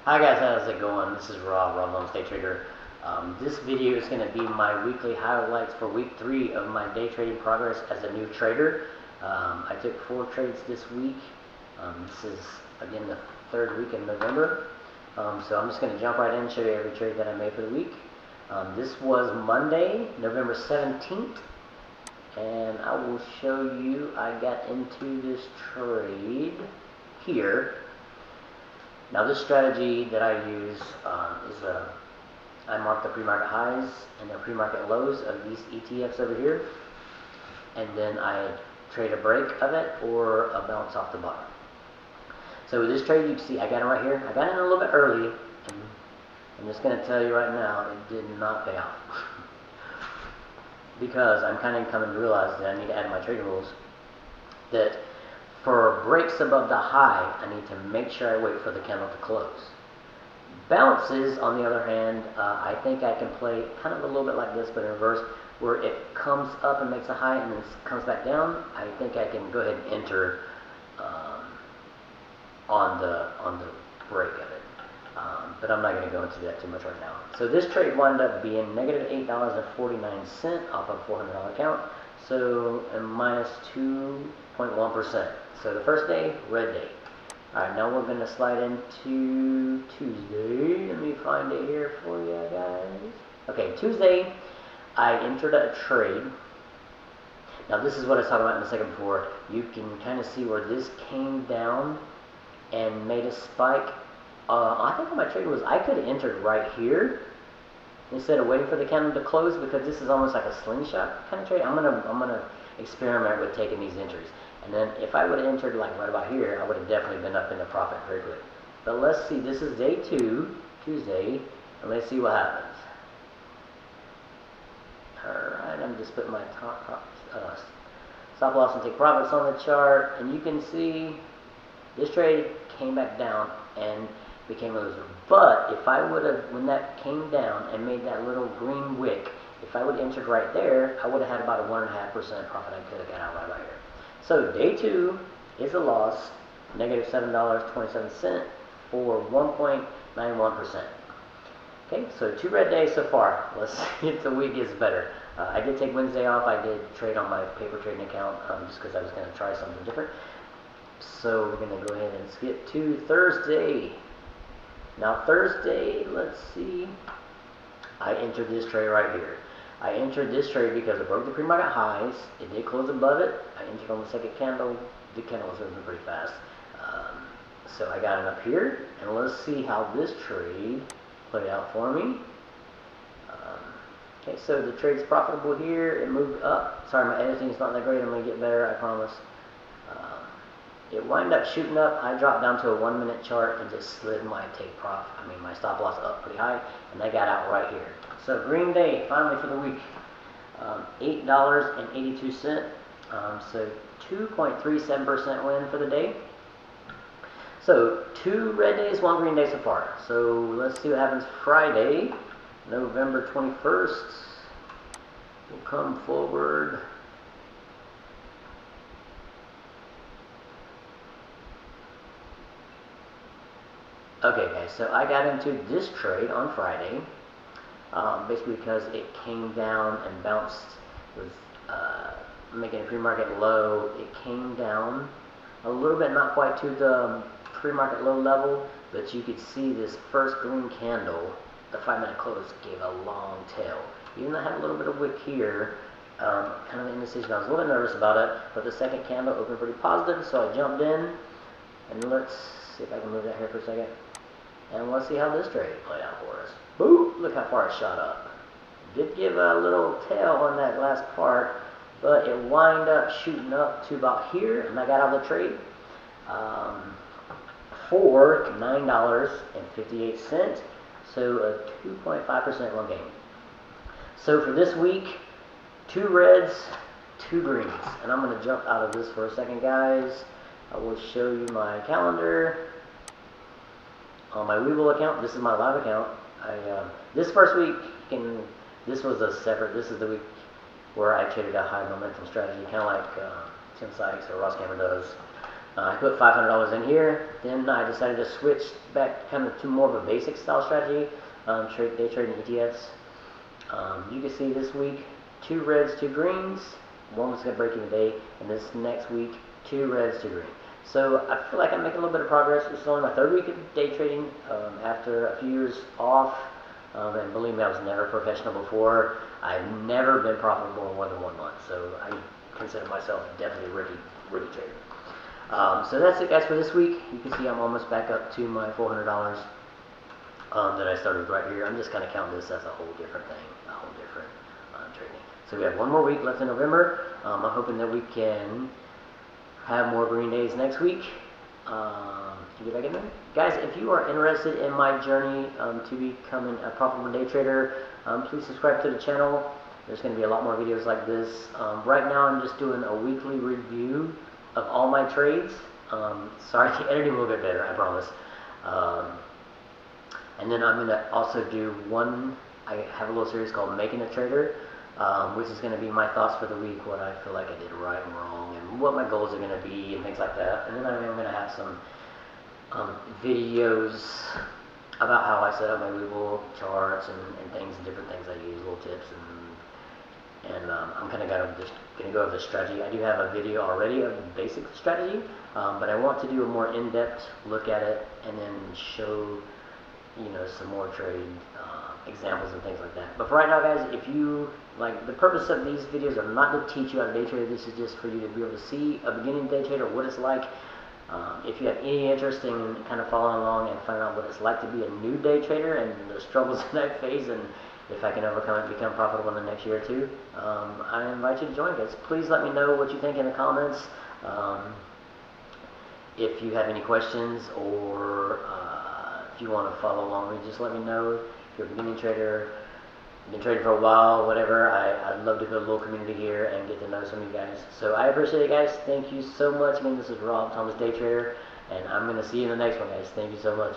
Hi guys, how's it going? This is Rob Loans Day Trader. This video is going to be my weekly highlights for week 3 of my day trading progress as a new trader. I took 4 trades this week. This is again the 3rd week in November. So I'm just going to jump right in and show you every trade that I made for the week. This was Monday, November 17th. And I will show you, I got into this trade here. Now this strategy that I use is I mark the pre-market highs and the pre-market lows of these ETFs over here, and then I trade a break of it or a bounce off the bottom. So with this trade, you can see I got it right here. I got in a little bit early, and I'm just going to tell you right now, it did not pay off. Because I'm kind of coming to realize that I need to add my trading rules that for breaks above the high, I need to make sure I wait for the candle to close. Bounces, on the other hand, I think I can play kind of a little bit like this, but in reverse, where it comes up and makes a high and then comes back down. I think I can go ahead and enter on the break of it. But I'm not going to go into that too much right now. So this trade wound up being negative $8.49 off a $400 account, so a minus 2.1%. So the first day, red day. Alright, now we're going to slide into Tuesday. Let me find it here for you guys. Okay, Tuesday, I entered a trade. Now this is what I was talking about in a second before. You can kind of see where this came down and made a spike. I think my trade was I could have entered right here instead of waiting for the candle to close, because this is almost like a slingshot kind of trade. I'm gonna experiment with taking these entries, and then if I would have entered like right about here, I would have definitely been up in the profit very quick. But let's see. This is day 2, Tuesday, and let's see what happens. All right, I'm just putting my stop loss and take profits on the chart, and you can see this trade came back down and became a loser. But if I would have, when that came down and made that little green wick, if I would have entered right there, I would have had about a 1.5% profit. I could have got out right here. So day 2 is a loss, negative $7.27 for 1.91%. Okay, so 2 red days so far. Let's see if the week gets better. I did take Wednesday off. I did trade on my paper trading account just because I was going to try something different. So we're going to go ahead and skip to Thursday. Now Thursday, let's see. I entered this trade right here. I entered this trade because it broke the pre-market highs. It did close above it. I entered on the second candle. The candle was moving pretty fast. So I got it up here. And let's see how this trade played out for me. Okay, so the trade's profitable here. It moved up. Sorry, my editing is not that great. I'm going to get better, I promise. It wound up shooting up. I dropped down to a 1-minute chart and just slid my my stop loss up pretty high, and I got out right here. So green day, finally for the week, $8.82. So 2.37% win for the day. So 2 red days, 1 green day so far. So let's see what happens Friday, November 21st. We'll come forward. Okay guys, so I got into this trade on Friday, basically because it came down and bounced, was making a pre-market low. It came down a little bit, not quite to the pre-market low level, but you could see this first green candle, the 5-minute close, gave a long tail. Even though I had a little bit of wick here, kind of indecision. I was a little bit nervous about it, but the second candle opened pretty positive, so I jumped in, and let's see if I can move that here for a second. And let's see how this trade played out for us. Boom! Look how far it shot up. Did give a little tail on that last part, but it wound up shooting up to about here, and I got out of the trade for $9.58. So a 2.5% win gain. So for this week, 2 reds, 2 greens. And I'm going to jump out of this for a second, guys. I will show you my calendar. On my Webull account, this is my live account. This first week, this was a separate, this is the week where I traded a high momentum strategy, kind of like Tim Sykes or Ross Cameron does. I put $500 in here. Then I decided to switch back kind of to more of a basic style strategy, day trading ETFs. You can see this week 2 reds, 2 greens. One was going to break even today, and this next week 2 reds, 2 green. So I feel like I'm making a little bit of progress. This is only my 3rd week of day trading after a few years off. And believe me, I was never professional before. I've never been profitable in more than 1 month, so I consider myself definitely a rookie trader. So that's it, guys, for this week. You can see I'm almost back up to my $400 that I started right here. I'm just kind of counting this as a whole different thing, a whole different trading. So we have 1 more week left in November. I'm hoping that we can have more green days next week. To get back in there. Guys, if you are interested in my journey to becoming a profitable day trader, please subscribe to the channel. There's going to be a lot more videos like this. Right now I'm just doing a weekly review of all my trades. Sorry, the editing will get better, I promise. And then I'm going to also do I have a little series called Making a Trader, which is going to be my thoughts for the week, what I feel like I did right and wrong, and what my goals are going to be, and things like that. And then I'm going to have some videos about how I set up my Weeble charts and things, and different things I use, little tips, and I'm kind of going to go over the strategy. I do have a video already of the basic strategy, but I want to do a more in-depth look at it and then show some more trade examples and things like that. But for right now, guys, if you like, the purpose of these videos are not to teach you how to day trade. This is just for you to be able to see a beginning day trader, what it's like. If you have any interest in kind of following along and finding out what it's like to be a new day trader and the struggles that I face, and if I can overcome it and become profitable in the next year or two, I invite you to join, guys. Please let me know what you think in the comments. If you have any questions, or if you want to follow along, just let me know. If you're a beginning trader, been trading for a while, whatever, I'd love to build a little community here and get to know some of you guys. So I appreciate it, guys. Thank you so much. Again, this is Rob, Thomas Day Trader, and I'm going to see you in the next one, guys. Thank you so much.